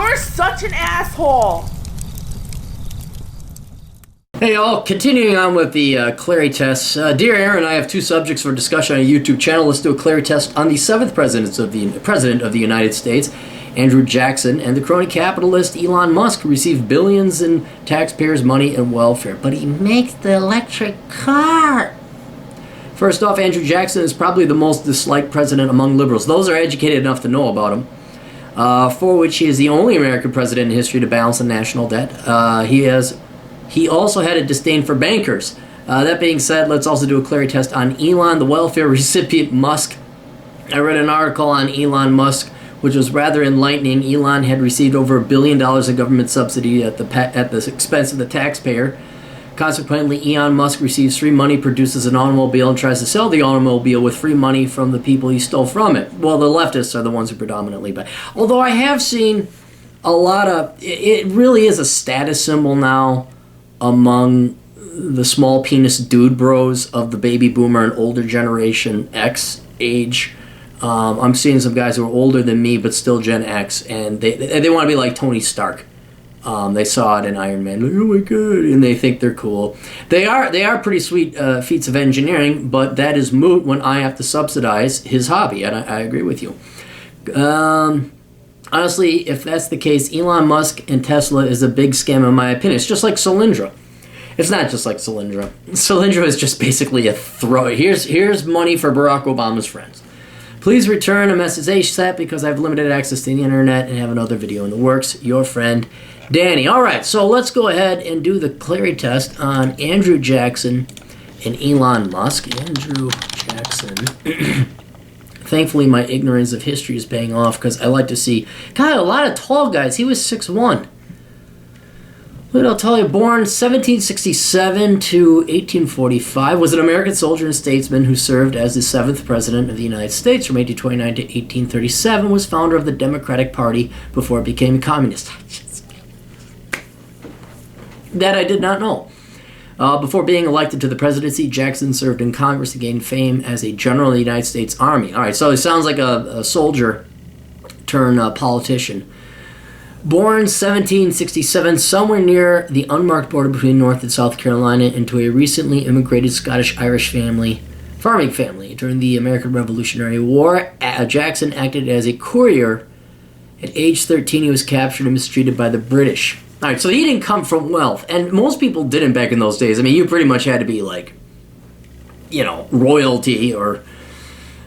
You're such an asshole! Hey all, continuing on with the Clary tests. Dear Aaron, I have two subjects for discussion on a YouTube channel. Let's do a Clary test on the 7th President of the United States, Andrew Jackson, and the crony capitalist Elon Musk, who received billions in taxpayers' money and welfare. But he makes the electric car. First off, Andrew Jackson is probably the most disliked president among liberals. Those are educated enough to know about him. For which he is the only American president in history to balance the national debt. He also had a disdain for bankers. That being said, let's also do a Clary test on Elon, the welfare recipient Musk. I read an article on Elon Musk, which was rather enlightening. Elon had received over $1 billion in government subsidy at the expense of the taxpayer. Consequently, Elon Musk receives free money, produces an automobile, and tries to sell the automobile with free money from the people he stole from it. Well, the leftists are the ones who predominantly buy. Although I have seen a lot of... It really is a status symbol now among the small penis dude bros of the baby boomer and older generation X age. I'm seeing some guys who are older than me but still Gen X, and they want to be like Tony Stark. They saw it in Iron Man, like, oh my god, and they think they're cool. They are pretty sweet feats of engineering, but that is moot when I have to subsidize his hobby, and I agree with you. Honestly, if that's the case, Elon Musk and Tesla is a big scam in my opinion. It's just like Solyndra. It's not just like Solyndra. Solyndra is just basically a throw. Here's money for Barack Obama's friends. Please return a message ASAP because I have limited access to the internet and have another video in the works. Your friend, Danny. All right, so let's go ahead and do the Clary test on Andrew Jackson and Elon Musk. Andrew Jackson. Thankfully, my ignorance of history is paying off because I like to see... God, a lot of tall guys. He was 6'1". But I'll tell you, born 1767 to 1845, was an American soldier and statesman who served as the 7th President of the United States from 1829 to 1837, was founder of the Democratic Party before it became communist. That I did not know. Before being elected to the presidency, Jackson served in Congress and gained fame as a general in the United States Army. All right, so he sounds like a soldier turned politician. Born 1767, somewhere near the unmarked border between North and South Carolina, into a recently immigrated Scottish-Irish farming family. During the American Revolutionary War, Jackson acted as a courier. At age 13, he was captured and mistreated by the British. All right, so he didn't come from wealth, and most people didn't back in those days. I mean, you pretty much had to be like, royalty or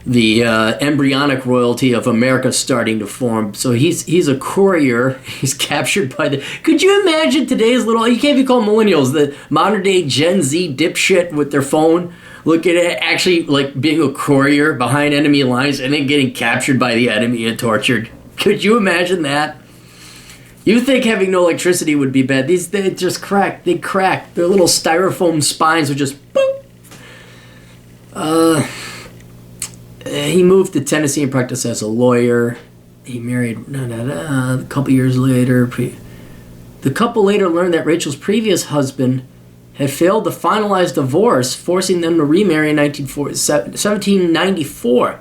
the embryonic royalty of America starting to form. So he's a courier. He's captured by the... Could you imagine today's little... You can't even call them millennials, the modern-day Gen Z dipshit with their phone, looking at actually like being a courier behind enemy lines and then getting captured by the enemy and tortured. Could you imagine that? You think having no electricity would be bad. They just crack. They crack. Their little styrofoam spines would just boop. He moved to Tennessee and practiced as a lawyer. He married a couple years later. The couple later learned that Rachel's previous husband had failed to finalize divorce, forcing them to remarry in 1794.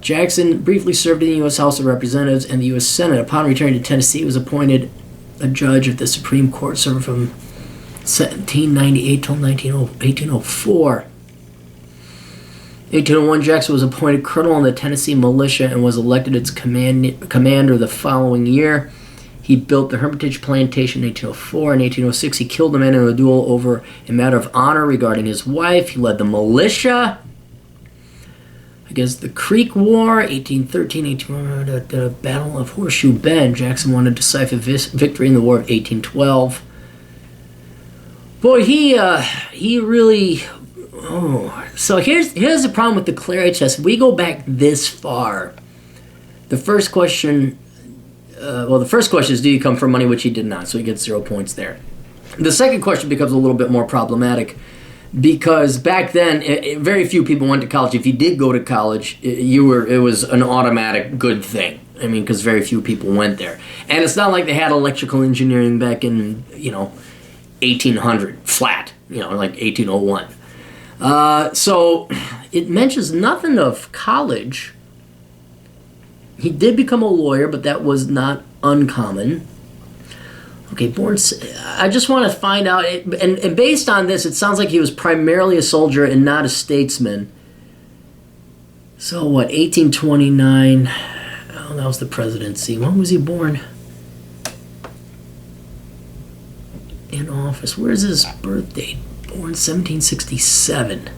Jackson briefly served in the U.S. House of Representatives and the U.S. Senate. Upon returning to Tennessee, he was appointed a judge of the Supreme Court, serving from 1798 till 1804. 1801, Jackson was appointed colonel in the Tennessee militia and was elected its commander the following year. He built the Hermitage Plantation in 1804. In 1806, he killed a man in a duel over a matter of honor regarding his wife. He led the militia against the Creek War, 1813, at the Battle of Horseshoe Bend. Jackson won a decisive victory in the War of 1812. Boy, he really... Oh, so here's the problem with the Clary test. We go back this far. The first question is, do you come from money? Which he did not, so he gets 0 points there. The second question becomes a little bit more problematic, because back then, very few people went to college. If you did go to college, it was an automatic good thing. I mean, because very few people went there. And it's not like they had electrical engineering back in, 1800, flat, like 1801. So it mentions nothing of college. He did become a lawyer, but that was not uncommon. Okay, I just want to find out, and based on this, it sounds like he was primarily a soldier and not a statesman. So what, 1829, oh, that was the presidency. When was he born? In office. Where's his birth date? Born 1767.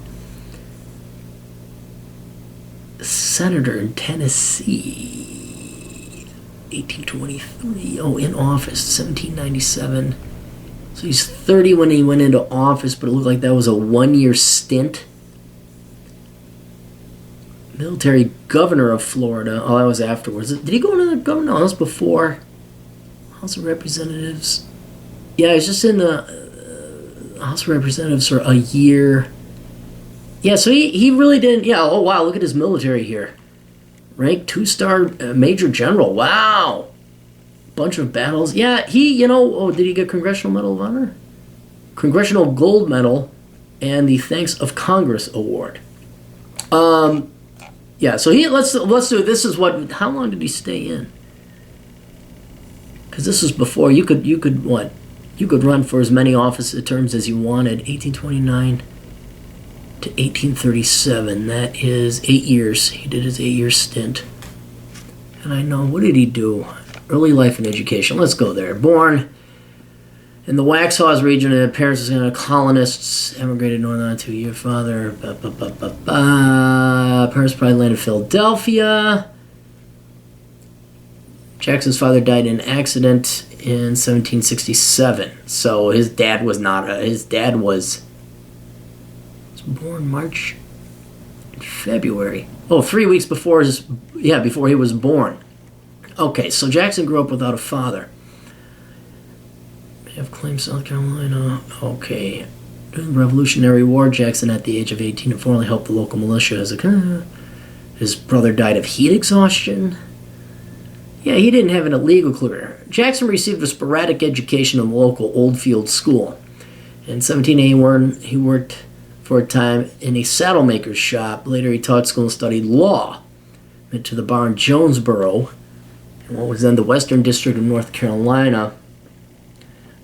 Senator in Tennessee. 1823. Oh, in office. 1797. So he's 30 when he went into office, but it looked like that was a one-year stint. Military governor of Florida. Oh, that was afterwards. Did he go into the governor? No, that was before. House of Representatives. Yeah, he's just in the House of Representatives for a year. Yeah, so he really didn't. Yeah, oh wow, look at his military here. Rank 2-star Major General. Wow. Bunch of battles. Yeah, oh, did he get Congressional Medal of Honor? Congressional Gold Medal and the Thanks of Congress Award. Yeah, so let's do it. This is what, how long did he stay in? Because this was before, you could what? You could run for as many office terms as you wanted. 1829 to 1837. That is 8 years. He did his 8-year stint. And I know, what did he do? Early life and education. Let's go there. Born in the Waxhaws region, and parents were colonists, emigrated northern to your father. Parents probably landed in Philadelphia. Jackson's father died in an accident in 1767. So his dad was born March, February. Oh, 3 weeks before before he was born. Okay, so Jackson grew up without a father. May have claimed South Carolina. Okay. During the Revolutionary War, Jackson, at the age of 18, informally helped the local militia as his brother died of heat exhaustion. Yeah, he didn't have an illegal career. Jackson received a sporadic education in the local Oldfield School. In 1781, he worked for a time in a saddle maker's shop. Later, he taught school and studied law. Went to the bar in Jonesboro, in what was then the Western District of North Carolina.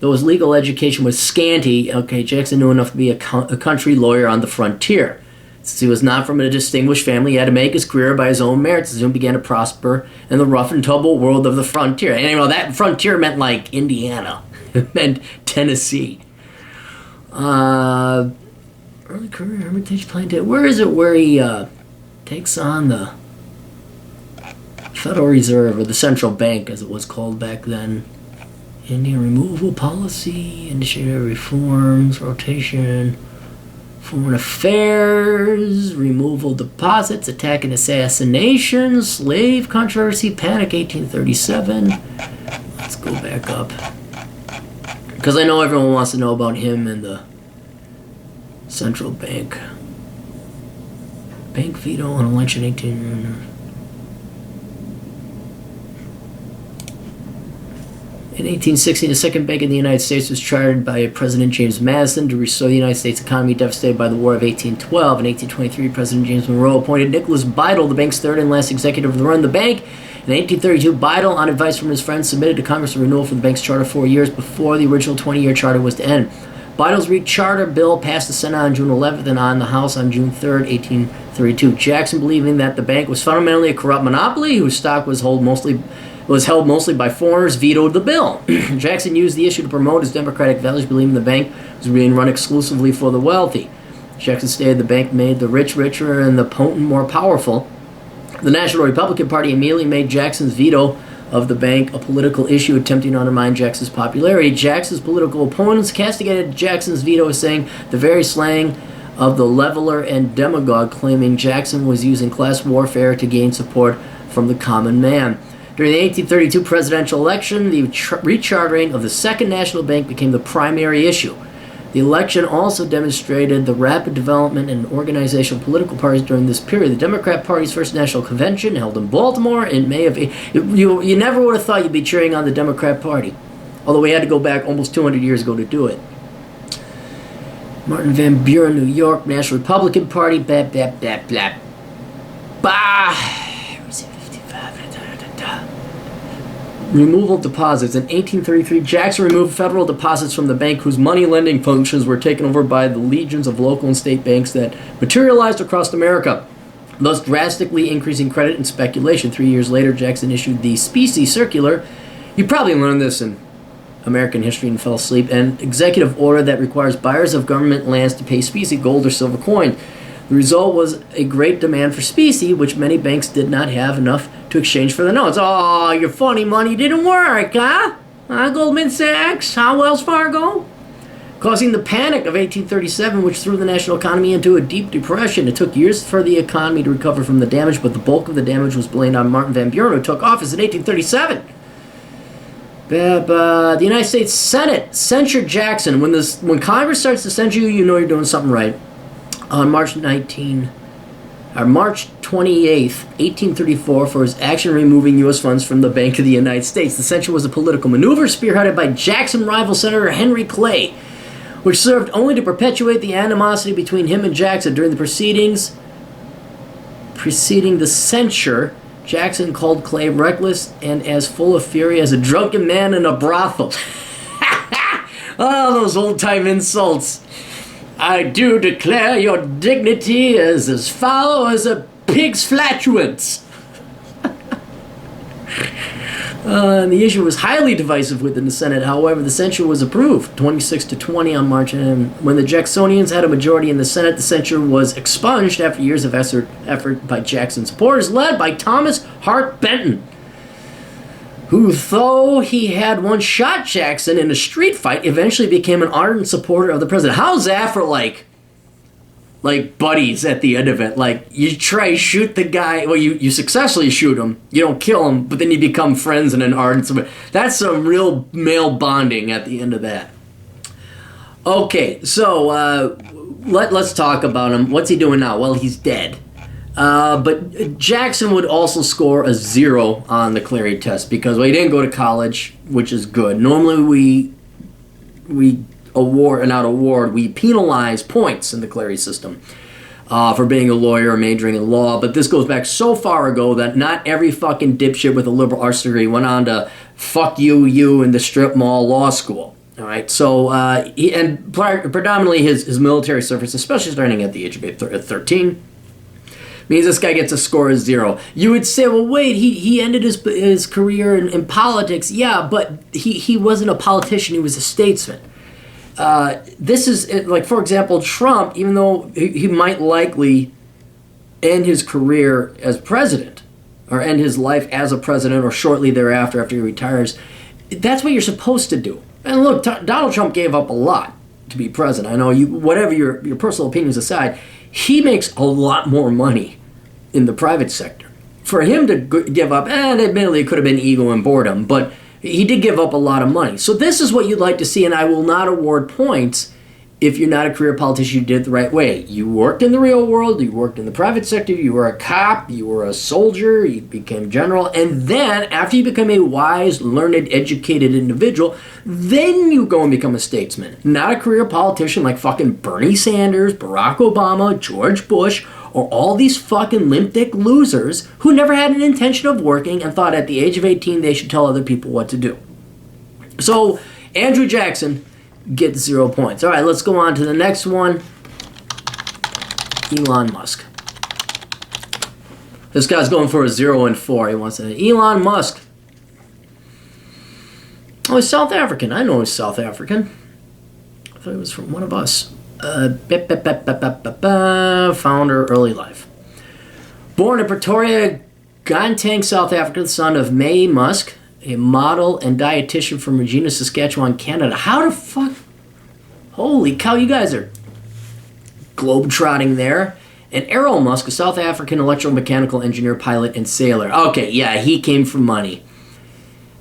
Though his legal education was scanty, Jackson knew enough to be a country lawyer on the frontier. Since he was not from a distinguished family, he had to make his career by his own merits and soon began to prosper in the rough and tumble world of the frontier. And that frontier meant like Indiana. It meant Tennessee. Early career, Hermitage Plantation. Where is it where he takes on the Federal Reserve, or the Central Bank as it was called back then? Indian removal policy, initiative reforms, rotation, foreign affairs, removal deposits, attack and assassination, slave controversy, panic 1837. Let's go back up. Because I know everyone wants to know about him and the Central Bank. Bank veto on election 18... In 1860, the second bank in the United States was chartered by President James Madison to restore the United States economy devastated by the War of 1812. In 1823, President James Monroe appointed Nicholas Beidle, the bank's third and last executive, to run the bank. In 1832, Beidle, on advice from his friends, submitted to Congress a renewal for the bank's charter 4 years before the original 20-year charter was to end. Beidle's re-charter bill passed the Senate on June 11th and on the House on June 3rd, 1832. Jackson, believing that the bank was fundamentally a corrupt monopoly whose stock was held mostly by foreigners, vetoed the bill. Jackson used the issue to promote his democratic values, believing the bank was being run exclusively for the wealthy. Jackson stated the bank made the rich richer and the potent more powerful. The National Republican Party immediately made Jackson's veto of the bank a political issue, attempting to undermine Jackson's popularity. Jackson's political opponents castigated Jackson's veto as saying the very slang of the leveler and demagogue, claiming Jackson was using class warfare to gain support from the common man. During the 1832 presidential election, the rechartering of the Second National Bank became the primary issue. The election also demonstrated the rapid development and organization of political parties during this period. The Democrat Party's first national convention, held in Baltimore in May of... You never would have thought you'd be cheering on the Democrat Party, although we had to go back almost 200 years ago to do it. Martin Van Buren, New York, National Republican Party, blah, blah, blah, blah. Bah! Removal deposits. In 1833, Jackson removed federal deposits from the bank whose money lending functions were taken over by the legions of local and state banks that materialized across America, thus drastically increasing credit and speculation. 3 years later, Jackson issued the Specie Circular. You probably learned this in American history and fell asleep. An executive order that requires buyers of government lands to pay specie, gold or silver coin. The result was a great demand for specie, which many banks did not have enough to exchange for the notes. Oh, your funny money didn't work, huh? Goldman Sachs? Wells Fargo? Causing the Panic of 1837, which threw the national economy into a deep depression. It took years for the economy to recover from the damage, but the bulk of the damage was blamed on Martin Van Buren, who took office in 1837. The United States Senate censured Jackson. When Congress starts to censure you, you know you're doing something right. On March 28th, 1834, for his action removing U.S. funds from the Bank of the United States. The censure was a political maneuver spearheaded by Jackson rival Senator Henry Clay, which served only to perpetuate the animosity between him and Jackson. During the proceedings preceding the censure, Jackson called Clay reckless and as full of fury as a drunken man in a brothel. Oh, those old-time insults. I do declare your dignity is as foul as a pig's flatulence. And the issue was highly divisive within the Senate. However, the censure was approved, 26-20 on March. And when the Jacksonians had a majority in the Senate, the censure was expunged after years of effort by Jackson supporters, led by Thomas Hart Benton, who, though he had once shot Jackson in a street fight, eventually became an ardent supporter of the president. How's that for like buddies at the end of it? Like, you try to shoot the guy, well, you successfully shoot him, you don't kill him, but then you become friends and an ardent supporter. That's some real male bonding at the end of that. Okay, so let's talk about him. What's he doing now? Well, he's dead. But Jackson would also score a 0 on the Clary test because, well, he didn't go to college, which is good. Normally we penalize points in the Clary system for being a lawyer or majoring in law, but this goes back so far ago that not every fucking dipshit with a liberal arts degree went on to fuck you in the strip mall law school. All right, so predominantly his military service, especially starting at the age of 13, means this guy gets a score of 0. You would say, well, wait, he ended his career in politics. Yeah, but he wasn't a politician. He was a statesman. This is, like, for example, Trump, even though he might likely end his career as president or end his life as a president or shortly thereafter after he retires, that's what you're supposed to do. And look, Donald Trump gave up a lot to be president. I know, whatever your personal opinions aside, he makes a lot more money in the private sector. For him to give up, and admittedly it could have been ego and boredom, but he did give up a lot of money. So this is what you'd like to see, and I will not award points if you're not a career politician. You did it the right way. You worked in the real world, you worked in the private sector, you were a cop, you were a soldier, you became general, and then after you become a wise, learned, educated individual, then you go and become a statesman. Not a career politician like fucking Bernie Sanders, Barack Obama, George Bush, or all these fucking limp-dick losers who never had an intention of working and thought at the age of 18 they should tell other people what to do. So, Andrew Jackson gets 0 points. All right, let's go on to the next one. Elon Musk. This guy's going for a 0 and 4. He wants to. Elon Musk. Oh, he's South African. I know he's South African. I thought he was from one of us. Founder, early life. Born in Pretoria, Gauteng, South Africa, the son of May Musk, a model and dietitian from Regina, Saskatchewan, Canada. How the fuck? Holy cow, you guys are globe-trotting there. And Errol Musk, a South African electromechanical engineer, pilot, and sailor. Okay, yeah, he came from money.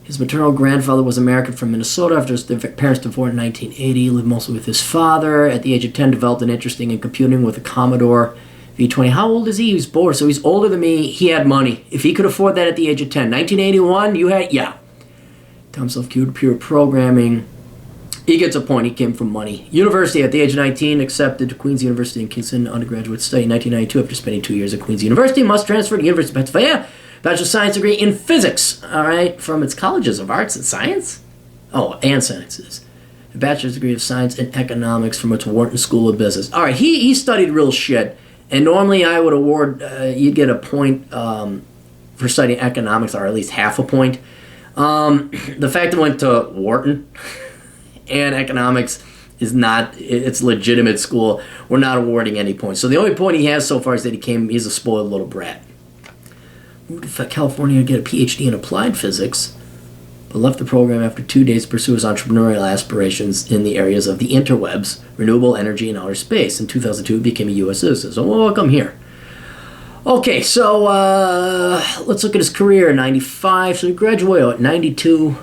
His maternal grandfather was American from Minnesota. After his parents divorced in 1980, he lived mostly with his father. At the age of 10, developed an interest in computing with a Commodore V20. How old is he? He was born, so he's older than me. He had money. If he could afford that at the age of 10. 1981, you had, yeah. Taught himself computer programming. He gets a point. He came from money. University, at the age of 19, accepted to Queen's University in Kingston, undergraduate study in 1992. After spending 2 years at Queen's University, Musk transferred to the University of Bachelor of Science degree in physics, all right, from its colleges of arts and science. Oh, and sciences. A bachelor's degree of science in economics from its Wharton School of Business. All right, he studied real shit. And normally I would award, you'd get a point for studying economics, or at least half a point. The fact that it went to Wharton and economics is not, it's legitimate school. We're not awarding any points. So the only point he has so far is that he's a spoiled little brat. Moved to California to get a PhD in applied physics, but left the program after 2 days to pursue his entrepreneurial aspirations in the areas of the interwebs, renewable energy, and outer space. In 2002, he became a U.S. citizen. So welcome here. Okay, so let's look at his career. 95, so he graduated at 92.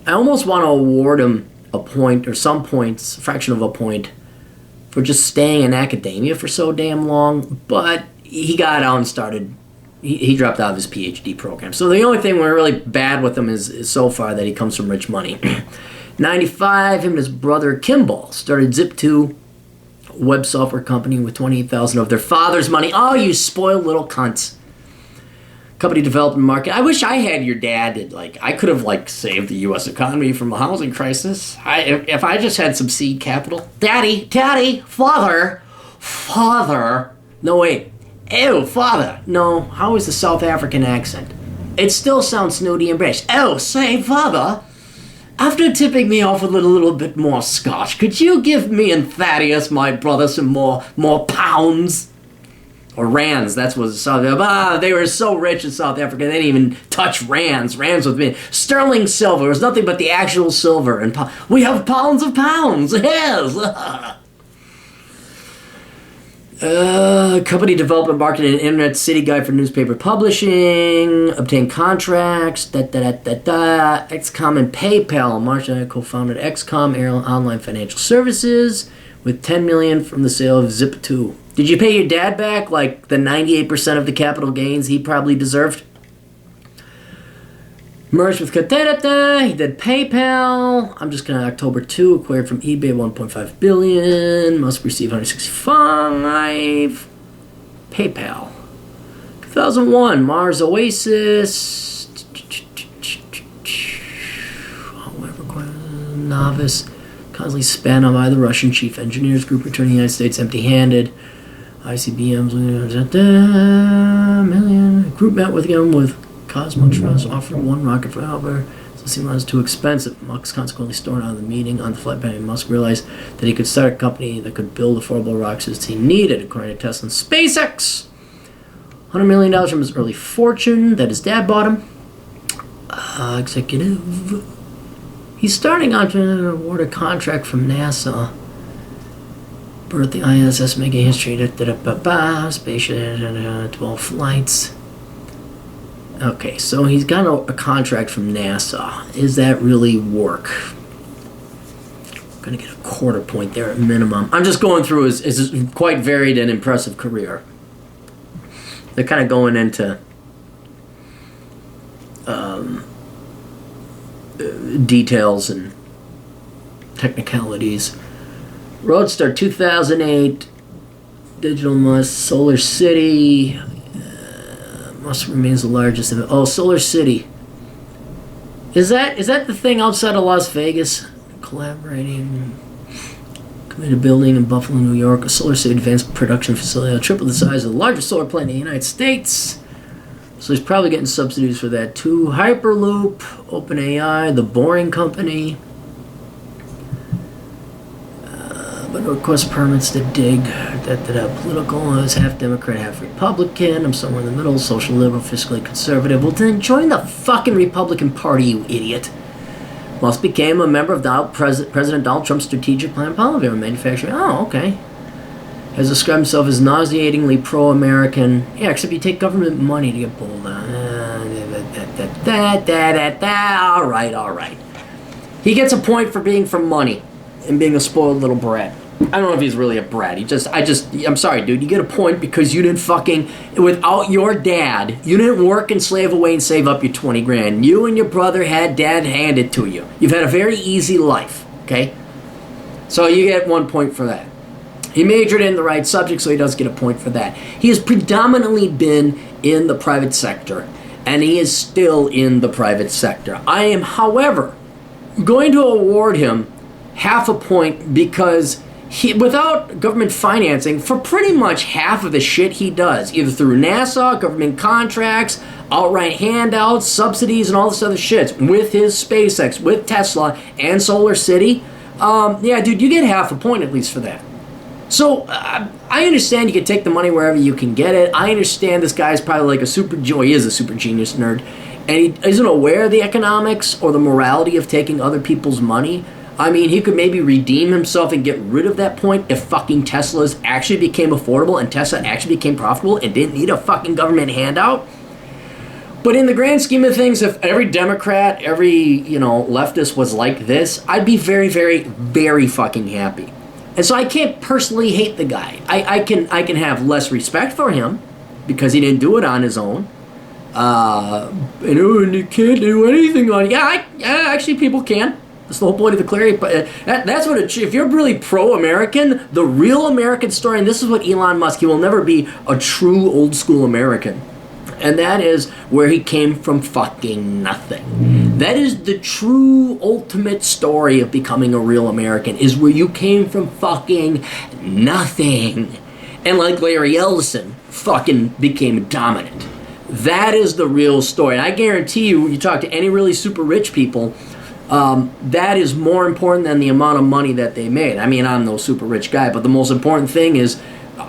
I almost want to award him a point, or some points, a fraction of a point, for just staying in academia for so damn long, but he got out and started, he dropped out of his PhD program. So the only thing we're really bad with him is so far that he comes from rich money. 95, him and his brother Kimball started Zip2, a web software company with $28,000 of their father's money. Oh, you spoiled little cunts. Company developed and market. I wish I had your dad. I could have saved the U.S. economy from a housing crisis. If I just had some seed capital. Daddy, father. No, wait. Ew, father. No, how is the South African accent? It still sounds snooty and British. Oh, say, father, after tipping me off with a little bit more scotch, could you give me and Thaddeus, my brother, some more pounds? Or rands, that's what South Africa. They were so rich in South Africa, they didn't even touch rands. Rands with me. Sterling silver. It was nothing but the actual silver. And we have pounds of pounds. Yes. Company development, marketing, and internet city guide for newspaper publishing. Obtained contracts. XCOM and PayPal. March co-founded XCOM Online Financial Services with $10 million from the sale of Zip2. Did you pay your dad back the 98% of the capital gains he probably deserved? Merged with Katata, he did PayPal. I'm just going to October 2, acquired from eBay $1.5 billion. Musk received 165. PayPal. 2001, Mars Oasis. Novice. Constantly spat on by the Russian chief engineers group, returning to the United States empty-handed. ICBMs, million. Group met with him with Cosmo Trust, offered one rocket for Albert. So it was too expensive. Musk consequently stormed out of the meeting. On the flight back, Musk realized that he could start a company that could build affordable rockets he needed, according to Tesla and SpaceX. $100 million from his early fortune that his dad bought him. Executive. He's starting out to award a contract from NASA. Birth the ISS, making history. Spaceship, 12 flights. Okay, so he's got a contract from NASA. Is that really work? Gonna get a quarter point there at minimum. I'm just going through his quite varied and impressive career. They're kind of going into details and technicalities. Roadster 2008, Digital Musk, Solar City. Musk remains the largest of it. Oh, Solar City. Is that the thing outside of Las Vegas? Collaborating, committed building in Buffalo, New York, a Solar City advanced production facility, triple the size of the largest solar plant in the United States. So he's probably getting subsidies for that too. Hyperloop, OpenAI, The Boring Company. But no request permits to dig. Political is half Democrat, half Republican. I'm somewhere in the middle, social liberal, fiscally conservative. Well, then join the fucking Republican Party, you idiot. Musk became a member of President Donald Trump's strategic plan policy on manufacturing. Oh, okay. Has described himself as nauseatingly pro-American. Yeah, except you take government money to get pulled on. All right. He gets a point for being from money and being a spoiled little brat. I don't know if he's really a brat. I'm sorry, dude. You get a point because you didn't without your dad, you didn't work and slave away and save up your 20 grand. You and your brother had dad hand it to you. You've had a very easy life, okay? So you get 1 point for that. He majored in the right subject, so he does get a point for that. He has predominantly been in the private sector. and he is still in the private sector. I am, however, going to award him half a point because without government financing for pretty much half of the shit he does, either through NASA, government contracts, outright handouts, subsidies, and all this other shit, with his SpaceX, with Tesla, and Solar City, yeah, dude, you get half a point at least for that. So, I understand you can take the money wherever you can get it. I understand this guy's probably like he is a super genius nerd, and he isn't aware of the economics or the morality of taking other people's money. I mean, he could maybe redeem himself and get rid of that point if fucking Teslas actually became affordable and Tesla actually became profitable and didn't need a fucking government handout. But in the grand scheme of things, if every Democrat, every, leftist was like this, I'd be very, very, very fucking happy. And so I can't personally hate the guy. I can have less respect for him because he didn't do it on his own. And you can't do anything on it. Yeah, actually people can. That's the whole point of the Clary. That's what if you're really pro-American, the real American story, and this is what Elon Musk, he will never be a true old school American. And that is where he came from fucking nothing. That is the true ultimate story of becoming a real American, is where you came from fucking nothing. And like Larry Ellison, fucking became dominant. That is the real story. And I guarantee you talk to any really super rich people, that is more important than the amount of money that they made. I mean, I'm no super rich guy, but the most important thing is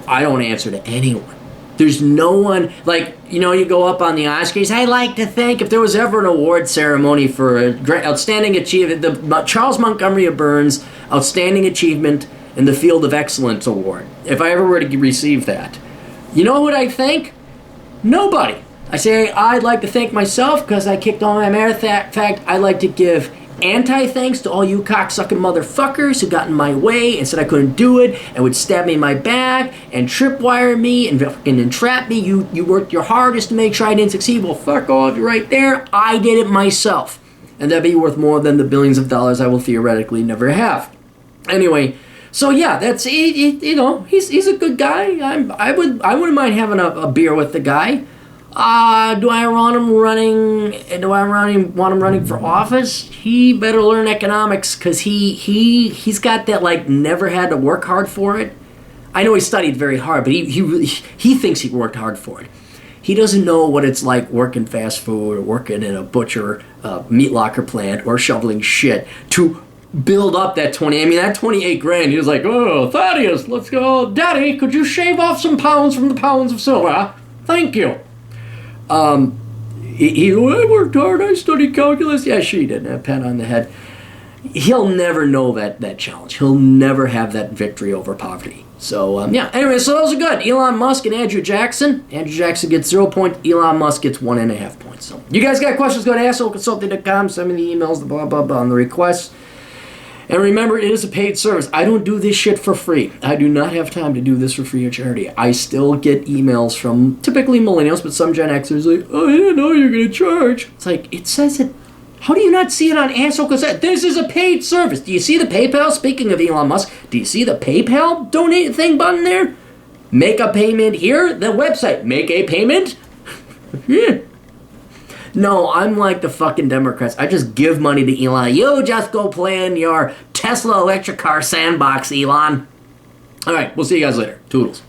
I don't answer to anyone. There's no one, you go up on the Oscars, I like to think if there was ever an award ceremony for outstanding achievement, the Charles Montgomery Burns Outstanding Achievement in the Field of Excellence Award, if I ever were to receive that, you know what I think? Nobody. I say I'd like to thank myself because I kicked all my merit. In fact, I'd like to give anti-thanks to all you cocksucking motherfuckers who got in my way and said I couldn't do it and would stab me in my back and tripwire me and fucking entrap me. You worked your hardest to make sure I didn't succeed. Well, fuck all of you right there. I did it myself. And that'd be worth more than the billions of dollars I will theoretically never have. Anyway, so yeah, that's, he's a good guy. I wouldn't mind having a beer with the guy. Do I want him running for office? He better learn economics because he's got that never had to work hard for it. I know he studied very hard, but he thinks he worked hard for it. He doesn't know what it's like working fast food or working in a butcher, meat locker plant or shoveling shit to build up that 28 grand. He was like, oh, Thaddeus, let's go. Daddy, could you shave off some pounds from the pounds of silver? Thank you. I worked hard, I studied calculus. Yeah, sure you did, a pat on the head. He'll never know that challenge. He'll never have that victory over poverty. So, anyway, so those are good. Elon Musk and Andrew Jackson. Andrew Jackson gets 0 points. Elon Musk gets 1.5 points. So, you guys got questions, go to assholeconsulting.com. Send me the emails, the blah, blah, blah, and the requests. And remember, it is a paid service. I don't do this shit for free. I do not have time to do this for free or charity. I still get emails from typically millennials, but some Gen Xers like, oh, I didn't know you were going to charge. It's like, it says it. How do you not see it on Asshole? Because this is a paid service. Do you see the PayPal? Speaking of Elon Musk, do you see the PayPal donate thing button there? Make a payment here. The website, make a payment. Yeah. No, I'm like the fucking Democrats. I just give money to Elon. You just go play in your Tesla electric car sandbox, Elon. All right, we'll see you guys later. Toodles.